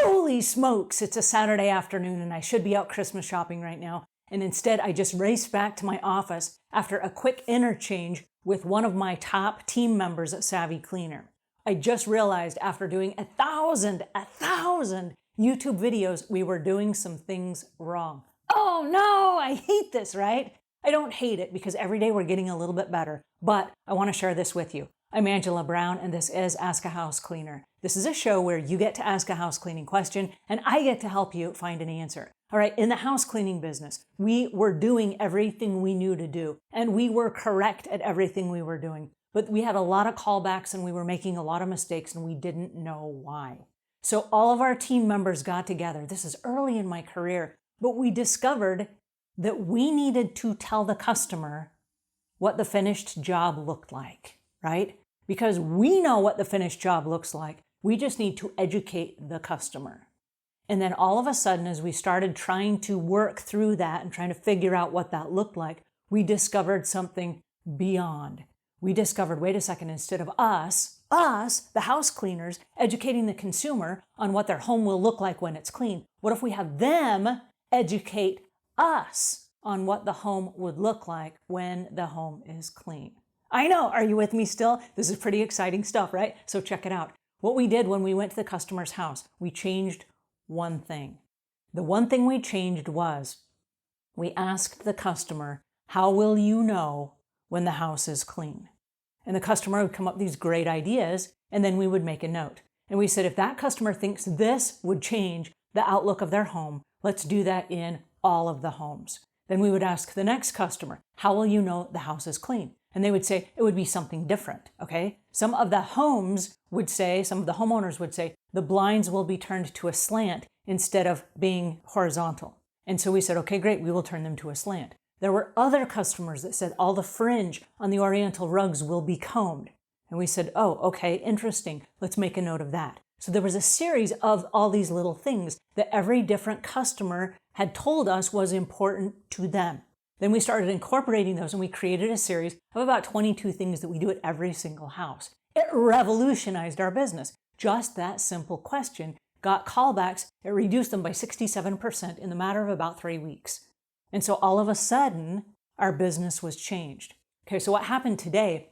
holy smokes, it's a Saturday afternoon and I should be out Christmas shopping right now. And instead, I just raced back to my office after a quick interchange with one of my top team members at Savvy Cleaner. I just realized after doing a thousand YouTube videos, we were doing some things wrong. Oh no, I hate this, right? I don't hate it because every day we're getting a little bit better, but I want to share this with you. I'm Angela Brown, and this is Ask a House Cleaner. This is a show where you get to ask a house cleaning question, and I get to help you find an answer. All right, in the house cleaning business, we were doing everything we knew to do, and we were correct at everything we were doing. But we had a lot of callbacks, and we were making a lot of mistakes, and we didn't know why. So all of our team members got together. This is early in my career, but we discovered that we needed to tell the customer what the finished job looked like, right? Because we know what the finished job looks like. We just need to educate the customer. And then all of a sudden, as we started trying to work through that and trying to figure out what that looked like, we discovered something beyond. We discovered, wait a second, instead of us, the house cleaners, educating the consumer on what their home will look like when it's clean, what if we have them educate us on what the home would look like when the home is clean? I know, are you with me still? This is pretty exciting stuff, right? So check it out. What we did when we went to the customer's house, we changed one thing. The one thing we changed was we asked the customer, how will you know when the house is clean? And the customer would come up with these great ideas, and then we would make a note. And we said, if that customer thinks this would change the outlook of their home, let's do that in all of the homes. Then we would ask the next customer, how will you know the house is clean? And they would say, it would be something different, okay? Some of the homeowners would say, the blinds will be turned to a slant instead of being horizontal. And so we said, okay, great, we will turn them to a slant. There were other customers that said all the fringe on the oriental rugs will be combed. And we said, oh, okay, interesting. Let's make a note of that. So there was a series of all these little things that every different customer had told us was important to them. Then we started incorporating those and we created a series of about 22 things that we do at every single house. It revolutionized our business. Just that simple question got callbacks. It reduced them by 67% in the matter of about 3 weeks. And so all of a sudden, our business was changed. Okay, so what happened today?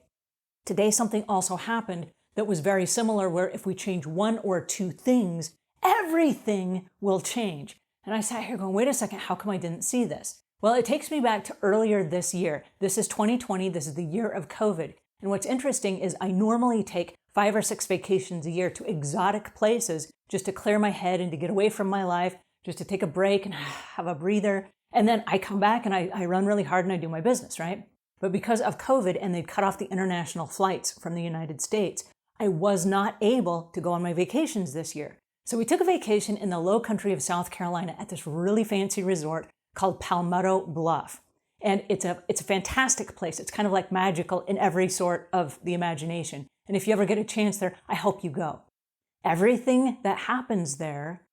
Today, something also happened that was very similar, where if we change one or two things, everything will change. And I sat here going, wait a second, how come I didn't see this? Well, it takes me back to earlier this year. This is 2020. This is the year of COVID. And what's interesting is I normally take 5 or 6 vacations a year to exotic places just to clear my head and to get away from my life, just to take a break and have a breather. And then I come back and I run really hard and I do my business, right? But because of COVID and they'd cut off the international flights from the United States, I was not able to go on my vacations this year. So we took a vacation in the low country of South Carolina at this really fancy resort called Palmetto, Bluff. And it's a fantastic place. It's kind of like magical in every sort of the imagination. And if you ever get a chance there, I hope you go. Everything that happens there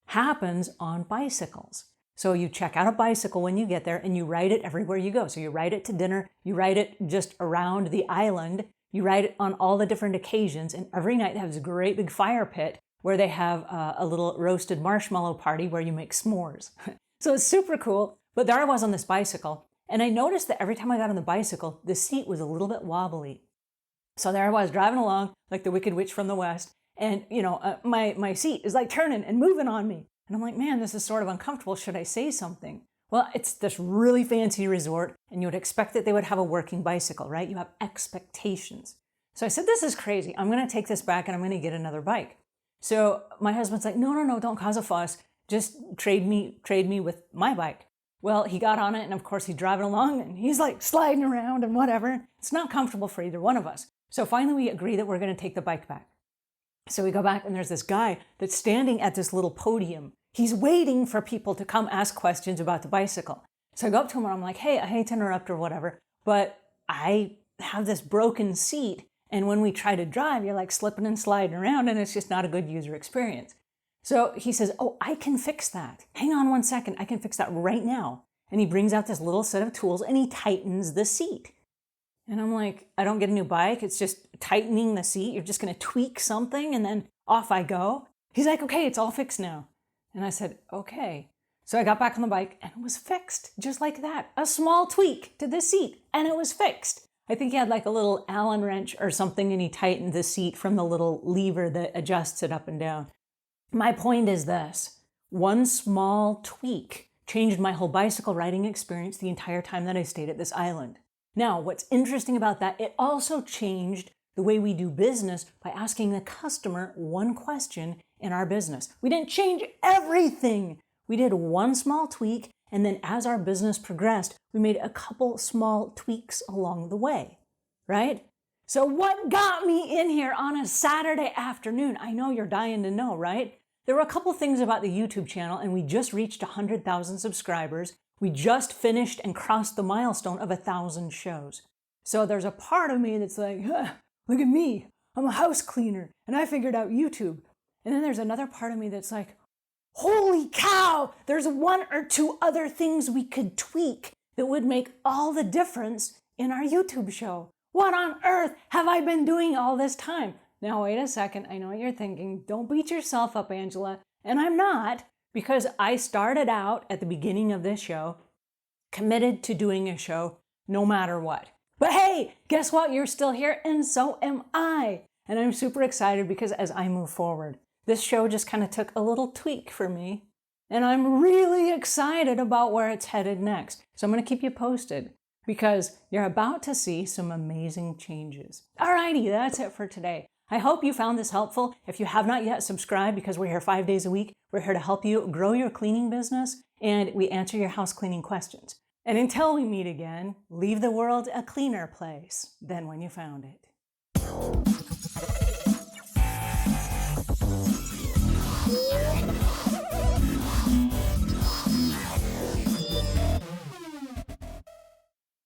happens on bicycles. So you check out a bicycle when you get there and you ride it everywhere you go. So you ride it to dinner, you ride it just around the island, you ride it on all the different occasions, and every night they have this great big fire pit where they have a little roasted marshmallow party where you make s'mores. So it's super cool. But there I was on this bicycle, and I noticed that every time I got on the bicycle, the seat was a little bit wobbly. So there I was driving along like the Wicked Witch from the West, and my seat is like turning and moving on me. And I'm like, man, this is sort of uncomfortable. Should I say something? Well, it's this really fancy resort, and you would expect that they would have a working bicycle, right? You have expectations. So I said, this is crazy. I'm going to take this back and I'm going to get another bike. So my husband's like, no, don't cause a fuss. Just trade me with my bike. Well, he got on it, and of course he's driving along and he's like sliding around and whatever. It's not comfortable for either one of us. So finally we agree that we're going to take the bike back. So we go back and there's this guy that's standing at this little podium. He's waiting for people to come ask questions about the bicycle. So I go up to him and I'm like, hey, I hate to interrupt or whatever, but I have this broken seat. And when we try to drive, you're like slipping and sliding around and it's just not a good user experience. So he says, oh, I can fix that. Hang on one second. I can fix that right now. And he brings out this little set of tools and he tightens the seat. And I'm like, I don't get a new bike. It's just tightening the seat. You're just going to tweak something and then off I go. He's like, okay, it's all fixed now. And I said, okay. So I got back on the bike and it was fixed, just like that. A small tweak to the seat and it was fixed. I think he had like a little Allen wrench or something and he tightened the seat from the little lever that adjusts it up and down. My point is this: one small tweak changed my whole bicycle riding experience the entire time that I stayed at this island. Now, what's interesting about that, it also changed the way we do business by asking the customer one question in our business. We didn't change everything. We did one small tweak, and then as our business progressed, we made a couple small tweaks along the way, right? So what got me in here on a Saturday afternoon? I know you're dying to know, right? There were a couple things about the YouTube channel, and we just reached 100,000 subscribers. We just finished and crossed the milestone of 1,000 shows. So there's a part of me that's like, look at me, I'm a house cleaner, and I figured out YouTube. And then there's another part of me that's like, holy cow, there's one or two other things we could tweak that would make all the difference in our YouTube show. What on earth have I been doing all this time? Now, wait a second. I know what you're thinking. Don't beat yourself up, Angela. And I'm not, because I started out at the beginning of this show committed to doing a show no matter what. But hey, guess what? You're still here, and so am I. And I'm super excited because as I move forward, this show just kind of took a little tweak for me. And I'm really excited about where it's headed next. So I'm going to keep you posted, because you're about to see some amazing changes. Alrighty, that's it for today. I hope you found this helpful. If you have not yet, subscribe, because we're here 5 days a week. We're here to help you grow your cleaning business, and we answer your house cleaning questions. And until we meet again, leave the world a cleaner place than when you found it.